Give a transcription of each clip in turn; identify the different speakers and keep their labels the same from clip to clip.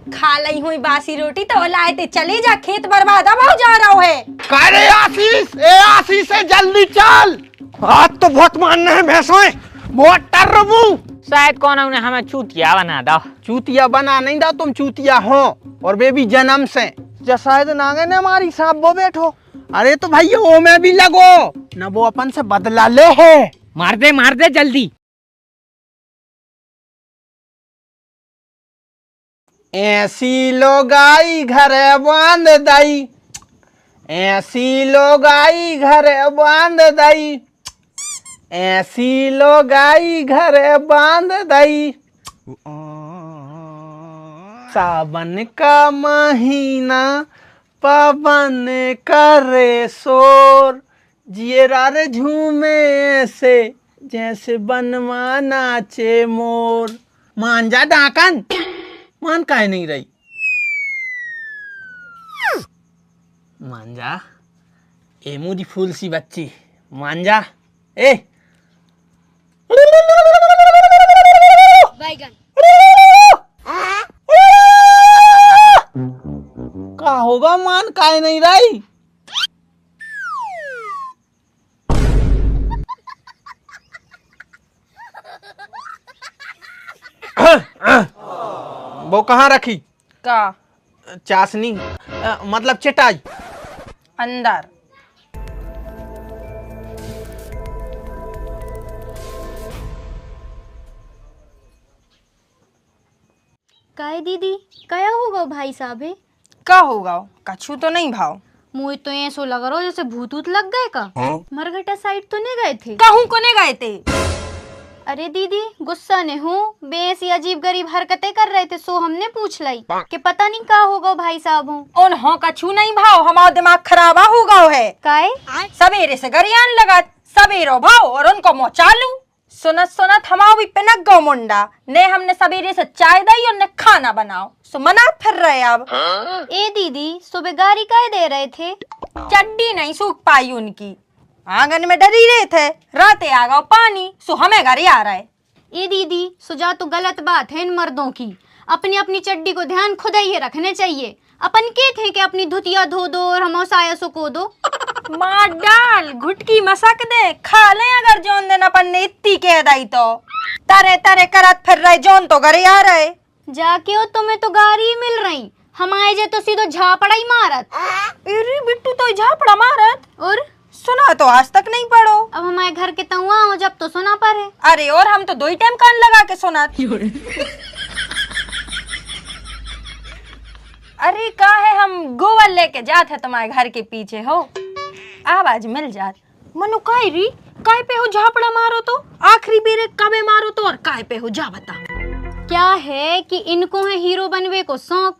Speaker 1: खा ली हुई बासी रोटी तो लाए थे, चले जा, खेत बर्बाद अब हो जा रहा है।
Speaker 2: अरे आशीष, ए आशीष से जल्दी चल, आज तो बहुत मानना है भैंसों, मोटर रबू।
Speaker 3: शायद कौन उन्हें हमें चूतिया बना दो।
Speaker 2: चूतिया बना नहीं दो, तुम चूतिया हो और बेबी जन्म से। जा शायद नागे ने हमारी सांप वो बैठो। अरे तो भाई वो में भी लगो न, वो अपन से बदला ले है।
Speaker 3: मार दे जल्दी।
Speaker 2: ऐसी लोगाई घर बांध दई, ऐसी लोगाई घर बांध दई, ऐसी लोगाई घर बांध दई। सावन का महीना पवन करे शोर, जियरार झूमे से जैसे बनवा नाचे मोर। मान जा डाकन, मान काहे नहीं रही? मान जा ए मुझी फूल सी बच्ची, मान जा। ए का होगा, मान काहे नहीं रही? वो कहाँ रखी?
Speaker 1: का
Speaker 2: चाशनी मतलब चटाई
Speaker 1: अंदर।
Speaker 4: काय दीदी क्या होगा भाई साहब है?
Speaker 1: का होगा? कछु तो नहीं भाव।
Speaker 4: मुझे तो ऐसो लग रहा हो जैसे भूत ऊत लग गए का। मरघटा साइड तो नहीं गए थे?
Speaker 1: कहूँ कोने गए थे?
Speaker 4: अरे दीदी गुस्सा ने हूँ, बेसी अजीब गरीब हरकतें कर रहे थे, सो हमने पूछ लाई कि पता नहीं का होगा भाई साहब हो।
Speaker 1: उन हो कछु नहीं भाव, हमारा दिमाग खराबा होगा है।
Speaker 4: काय
Speaker 1: सवेरे से गरियान लगा, सवेरो भाव और उनको मुँह चालू। सुनत सुनत हमारा भी पिनक गो मुंडा ने, हमने सवेरे से चाय दी और ने खाना बनाओ, सो मना फिर रहे अब।
Speaker 4: ए दीदी सुबह गाड़ी काय दे रहे थे?
Speaker 1: चड्डी नहीं सूख पाई उनकी, आंगन में डरी रहे थे, राते आ गया पानी, सो हमें घर आ रहा है।
Speaker 4: ए दीदी सुजा तो गलत बात है इन मर्दों की, अपनी अपनी चड्डी को ध्यान खुद ही रखने चाहिए। अपन के थे कि अपनी धुतिया धो दो और हम साया सुको दो।
Speaker 1: मार डाल घुटकी मसक दे, खा ले अगर जोन दिन अपन ने इतनी कह दी तो। तरे तरे करत फिर रहे, जोन तो घर आ रहे।
Speaker 4: जाके हो तुम्हें तो गाड़ी मिल रही, हमारे जे तो सीधो झापड़ा ही मारत।
Speaker 1: अरे बिट्टू तो झापड़ा मारत,
Speaker 4: और
Speaker 1: सुना तो आज तक नहीं पढ़ो।
Speaker 4: अब हमारे घर के तउआ हो जब तो सुना पर है।
Speaker 1: अरे और हम तो दो ही टाइम कान लगा के सुना। अरे का है, हम गोबर लेके जाते हैं तुम्हारे घर के पीछे हो, आवाज मिल जात। मनु काय री, काय पे हो झापड़ा मारो तो, आखिरी बेरे कबे मारो तो, और काय पे हो जा बता।
Speaker 4: क्या है कि इनको है हीरो बनवे को शौक,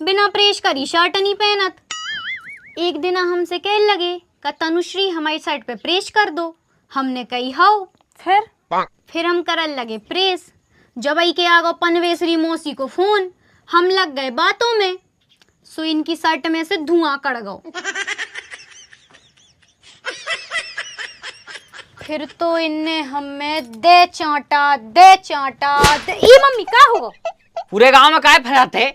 Speaker 4: बिना प्रेस करी शर्ट नहीं पहनत। एक दिन हमसे कह लगे का तनुश्री हमारी शर्ट पे प्रेस कर दो, हमने कही हाउ। फिर हम करन लगे प्रेस, जब आई के आगो पनवेसरी मौसी को फोन, हम लग गए बातों में, सो इनकी शर्ट में से धुआं कड़ गो। फिर तो इनने हमें दे चांटा दे चांटा दे। ये मम्मी क्या हुआ?
Speaker 3: पूरे गांव में काय फैलाते?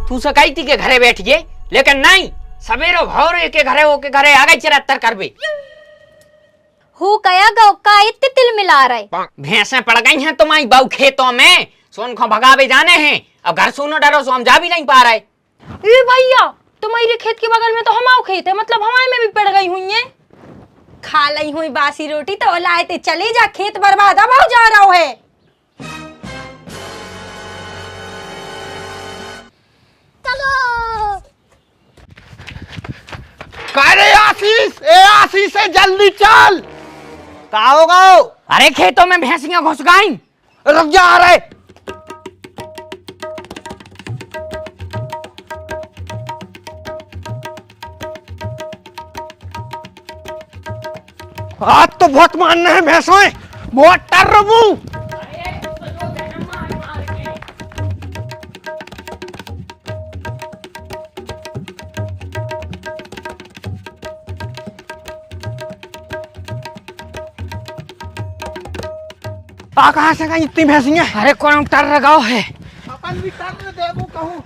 Speaker 3: तू सकाई थी के घरे बैठ गए, लेकिन नहीं, सवेरो भौरे के घरे हो के घरे आ गई चरत्तर करबे।
Speaker 4: हो कया गौ का इतने तिल मिला रहे?
Speaker 3: भैंसें पड़ गई हैं तुम्हारी बहू खेतों में, सोन को भगावे जाने हैं, अब घर सुनो डरो सो हम जा भी नहीं पा रहे।
Speaker 1: ए भैया तुम्हारे खेत के बगल में तो हमारे खेत है, मतलब हमारे में भी पड़ गई हुई है। खा ली हुई बासी रोटी तो लाए थे, चले जा, खेत बर्बाद अब हो जा रहा है।
Speaker 2: अरे आशीष, ए आशीष से जल्दी चल, का होगा?
Speaker 3: अरे खेतों में भैंसियां घुस गई।
Speaker 2: रुक जा, आ रहे। आज तो बहुत मानना है भैंसों, मोटर रबू। कहाँ से कहीं इतनी भैंसियां?
Speaker 3: अरे कौन टर लगाओ है?
Speaker 2: अपन भी कर देखो कहूँ।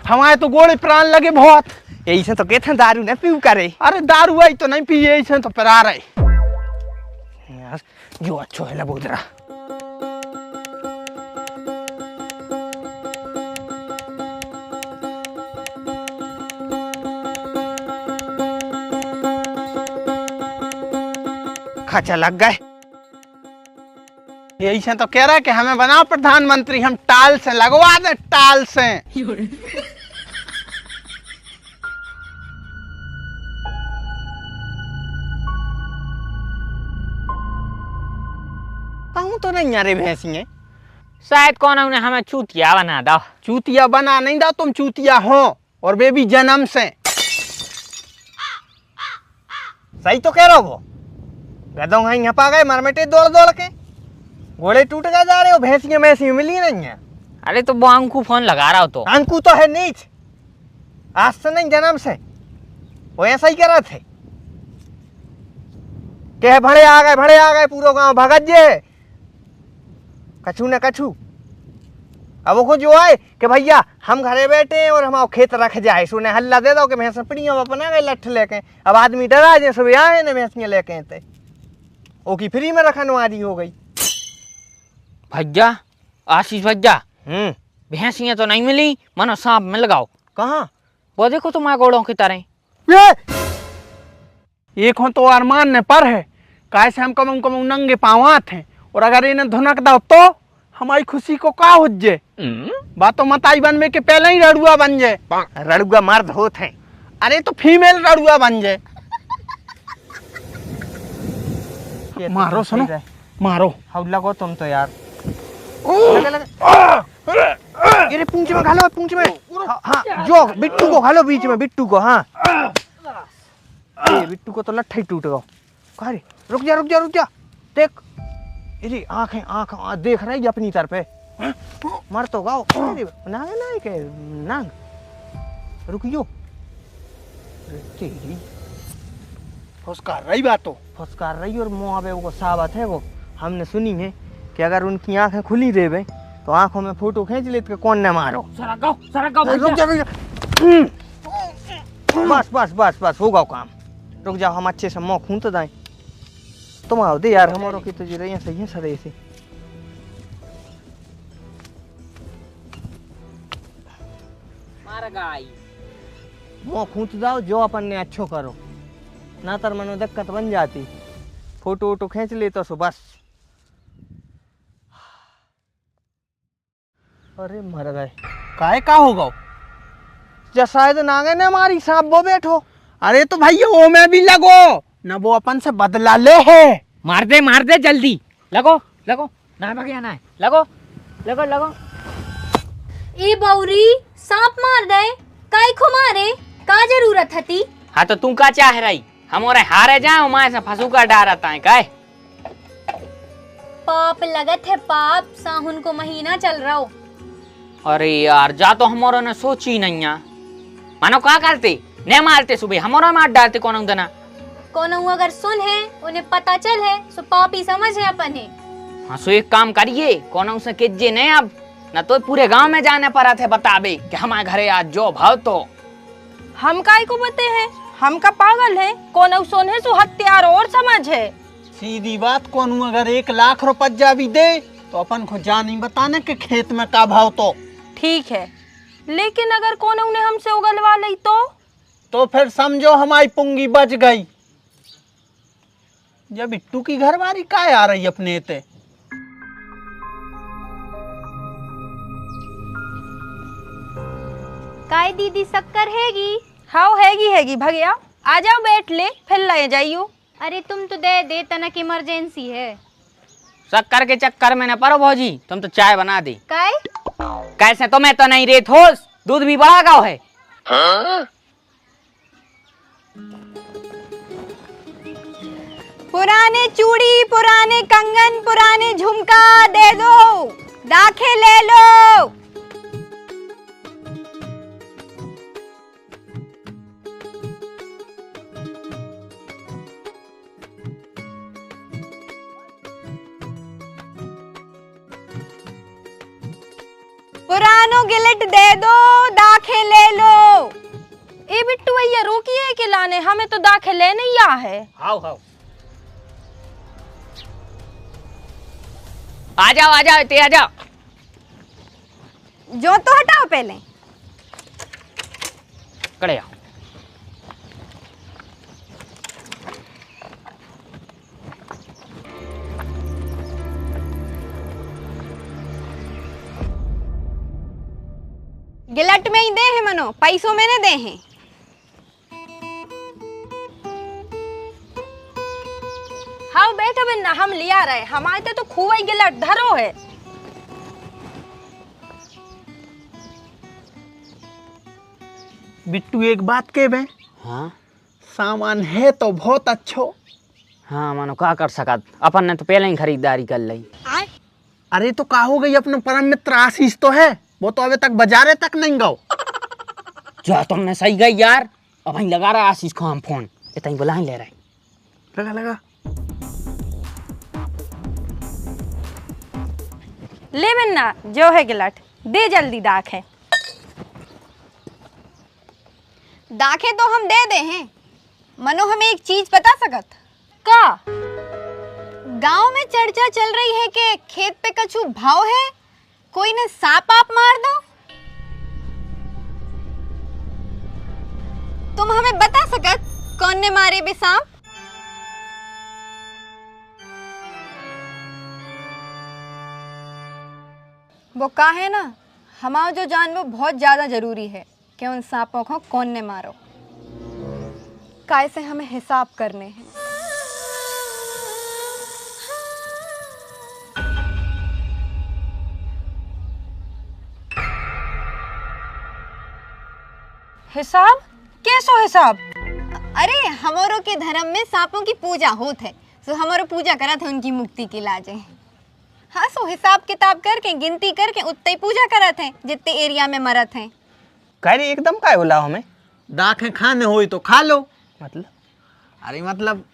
Speaker 2: हमारे तो गोड़े प्राण लगे बहुत।
Speaker 3: यही से तो कहते हैं दारू न पीऊ करे।
Speaker 2: अरे दारू आई तो नहीं पिए, ऐसे तो पिला रहे
Speaker 3: यार जो अच्छो है लबोदरा।
Speaker 2: खचा लग गए। यही से तो कह रहा है कि हमें बनाओ प्रधानमंत्री, हम टाल से लगवा दे, टाल से। कहूँ तो नहीं यारे भैंसियां।
Speaker 3: शायद कौन उन्हें हमें चूतिया बना दो।
Speaker 2: चूतिया बना नहीं दो, तुम चूतिया हो और वे भी जन्म से। सही तो कह रहे हो। गधों यहाँ पा गए मरमेटे दौड़ दौड़ के, घोड़े टूट गए जा रहे हो, भैंसियां भैंसियां मिली नहीं है।
Speaker 3: अरे तो वो अंकु फोन लगा रहा हो तो।
Speaker 2: अंकु तो है नीच, आज से नहीं जन्म से वो ऐसा ही करा थे। कह भड़े आ गए पूरा गांव भगत जे कछु न कछु। अब वो जो आए कि भैया हम घरे बैठे हैं और हम खेत रख जाए, सुने हल्ला दे दो कि भैंस पड़ियों अपना गए लठ लेके। अब आदमी डरा जे सब आए न भैंसियां लेके थे, वो की फ्री में रखनवारी हो गई।
Speaker 3: भैया आशीष भैया, भैंसियां तो नहीं मिली, मनो सांप मिल गाओ।
Speaker 2: कहाँ?
Speaker 3: वो देखो तुम्हारे घोड़ों की तरह।
Speaker 2: एक हो तो अरमान ने पर है, कैसे हम कम नंगे पाँव थे, और अगर इन्हें धुनक दो तो हमारी खुशी को का हो जे। बातों मताई बन में के पहले ही रड़ुआ बन जाए।
Speaker 3: रड़ुआ मर्द होते हैं।
Speaker 2: अरे तो फीमेल रड़ुआ बन जाए। मारो सुनो, मारो।
Speaker 3: हौला को तुम तो यार।
Speaker 2: ये पूंछ में घालो, पूंछ में। हाँ जो बिट्टू को घालो बीच में, बिट्टू को। हाँ ये बिट्टू को तो लट्ठा ही टूट गया। कहा रे रुक जा देख। अरे आंख देख रही अपनी तरफ पे। मर तो गाओ नांग के नांग रुकियो। तेरी फुसकार रही बात, तो फुसकार रही और मुँह पे वो साबत है। वो हमने सुनी है कि अगर उनकी आंखें खुली रहे तो आंखों में फोटो खींच लेते कि कौन न मारो।
Speaker 3: सरा गाओ
Speaker 2: रुक जा। बस होगा काम। रुक जाओ, हम अच्छे से मुँह खूंत दाएं। तुम आओ दे यार, हमारों की तो रही सही है सर ऐसे।
Speaker 3: मार गाई
Speaker 2: मुँह खूंत जाओ, जो अपन ने अच्छो करो, ना तर मनो दिक्कत बन जाती। फोटो वोटो खींच ले तो सो बस। अरे मर गए। काहे का होगा जा, शायद नागे ने हमारी सांप वो बैठो। अरे तो भाई वो में भी लगो न, वो अपन से बदला ले है।
Speaker 3: मार दे जल्दी। लगो ना भगे ना है। लगो।
Speaker 4: ए बौरी सांप मार दे, काय को मारे, का जरूरत हती?
Speaker 3: हाँ तो तू का चाह रही? हमारे हारे जाए माए से फंसू का डारता है काय?
Speaker 4: पाप लगत है पाप, साहुन को महीना चल रहा हो।
Speaker 3: अरे यार जा तो हमारा ने सोची नहीं है। मानो का करते ने मारते सुबह हमारा मार डालते कौन दना।
Speaker 4: कौन अगर सुन है उन्हें पता चल है सो पापी समझ है अपन है।
Speaker 3: हाँ सो एक काम करिए, कौन से किजे नहीं अब न तो पूरे गांव में जाने पड़ा थे बताबे कि हमारे घरे आज जो भाव तो।
Speaker 1: हम काय को बते हैं, हम का पागल है। कौन सोन है सो हत्यार और समझ है।
Speaker 2: सीधी बात, कौन अगर 1 लाख रुपया भी दे तो अपन को जा नहीं बताने के खेत में का भाव तो।
Speaker 1: ठीक है, लेकिन अगर कौन उन्हें हमसे उगलवा ली तो
Speaker 2: फिर समझो हमारी पुंगी बच गई। जब बिट्टू की घरवाली काय आ रही अपने ते।
Speaker 4: काय दीदी शक्कर हैगी?
Speaker 1: हाँ हैगी भगया, आ जाओ बैठ ले, फिर ले जाइयो।
Speaker 4: अरे तुम तो दे तनक इमरजेंसी है।
Speaker 3: शक्कर के चक्कर में न परो भौजी, तुम तो चाय बना दी।
Speaker 4: काय
Speaker 3: कैसे तो मैं तो नहीं रेत होस, दूध भी बड़ा गाँव है।
Speaker 5: हाँ?
Speaker 1: पुराने चूड़ी, पुराने कंगन, पुराने झुमका दे दो, दाखे ले लो। पुरानो गिलट दे दो, दाखे ले लो। ए बिट्टू भैया रोकिए के लाने, हमें तो दाखे ले नहीं आ है।
Speaker 3: आओ आओ, आ जाओ ते आ जाओ।
Speaker 1: जो तो हटाओ पहले।
Speaker 3: कड़े आओ।
Speaker 1: गिलट में ही दे हैं मनो, पैसों में ने दे हैं। हाँ बैठो बिन्ना, हम लिया रहे, हमारे तो खूब ही गिलट धरो है।
Speaker 2: बिट्टू एक बात के बे,
Speaker 3: हाँ
Speaker 2: सामान है तो बहुत अच्छो।
Speaker 3: हाँ मानो का कर सकत, अपन ने तो पहले ही खरीदारी कर ली।
Speaker 2: अरे तो का हो गई, अपना परम मित्र आशीष तो है, वो तो अभी तक बाजारे तक नहीं गओ।
Speaker 3: जो तुमने सही गई यार, अब ही लगा रहा आशीष को हम फोन, इतना बुला ही ले रहे।
Speaker 2: लगा लगा।
Speaker 1: ले बिन्ना, जो है गिलट दे जल्दी दाखे।
Speaker 5: दाखे तो हम दे दे हैं। मनो हमें एक चीज बता सकत
Speaker 1: का?
Speaker 5: गांव में चर्चा चल रही है कि खेत पे कछु भाव है, कोई ने सांप आप मार दो। तुम हमें बता सकत कौन ने मारे बे सांप? वो का है ना, हमारा जो जानना बहुत ज्यादा जरूरी है कि उन सांपों को कौन ने मारो, काय से हमें हिसाब करने हैं।
Speaker 1: हिसाब? कैसो हिसाब?
Speaker 5: अरे हमारो के धर्म में सांपों की पूजा होत है, सो हमारो पूजा करत है उनकी मुक्ति के लाजे। हाँ, सो हिसाब किताब करके गिनती करके उतने ही पूजा करत है जितने एरिया में मरत हैं।
Speaker 2: कह रही एकदम काय बोला हमें, दाखें खाने होई तो खा लो। मतलब अरे मतलब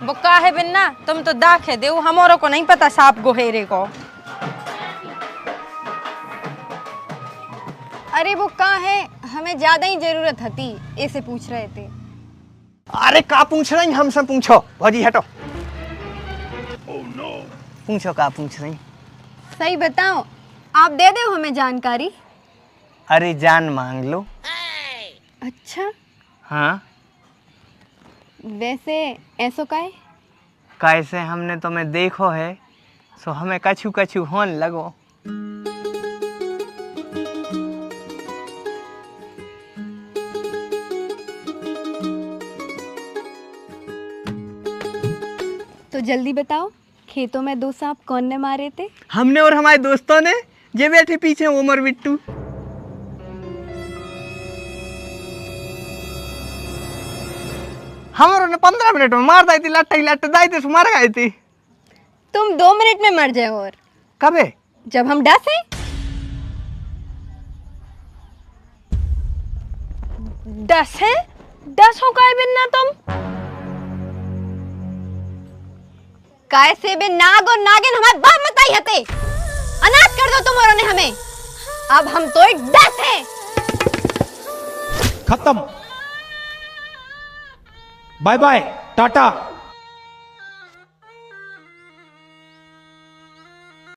Speaker 1: बुक्का है बिन्ना, तुम तो दाखे दे, हमारो को नहीं पता सांप गोहेरे को।
Speaker 5: अरे वो का है, हमें ज्यादा ही जरूरत थी, ऐसे पूछ रहे थे।
Speaker 2: अरे का पूछ रही, हमसे पूछो। भौजी हटो। पूछो का पूछ रही।
Speaker 5: सही बताओ, आप दे दो हमें जानकारी।
Speaker 2: अरे जान मांग लो।
Speaker 5: अच्छा,
Speaker 2: हाँ
Speaker 5: वैसे ऐसो का है?
Speaker 2: कैसे हमने तुम्हें देखो है, सो हमें कछु कछु होन लगो।
Speaker 5: तो जल्दी बताओ, खेतों में 2 सांप कौन ने मारे थे?
Speaker 2: हमने और हमारे दोस्तों ने, जे बैठे पीछे उमर बिट्टू। हमारों ने 15 मिनट में मार दी थी, लट्टे दाई थे, मार गए थी।
Speaker 5: तुम 2 मिनट में मर जाओ। और
Speaker 2: कबे?
Speaker 5: जब हम डसे।
Speaker 1: दस है? 10 हो का बिन्ना तुम?
Speaker 5: काय से बे नाग और नागिन हमारे बाप मत आई हते। अनाथ कर दो तुम्हारों ने हमें। अब हम तो एक 10 हैं।
Speaker 6: खत्म, बाय बाय, टाटा।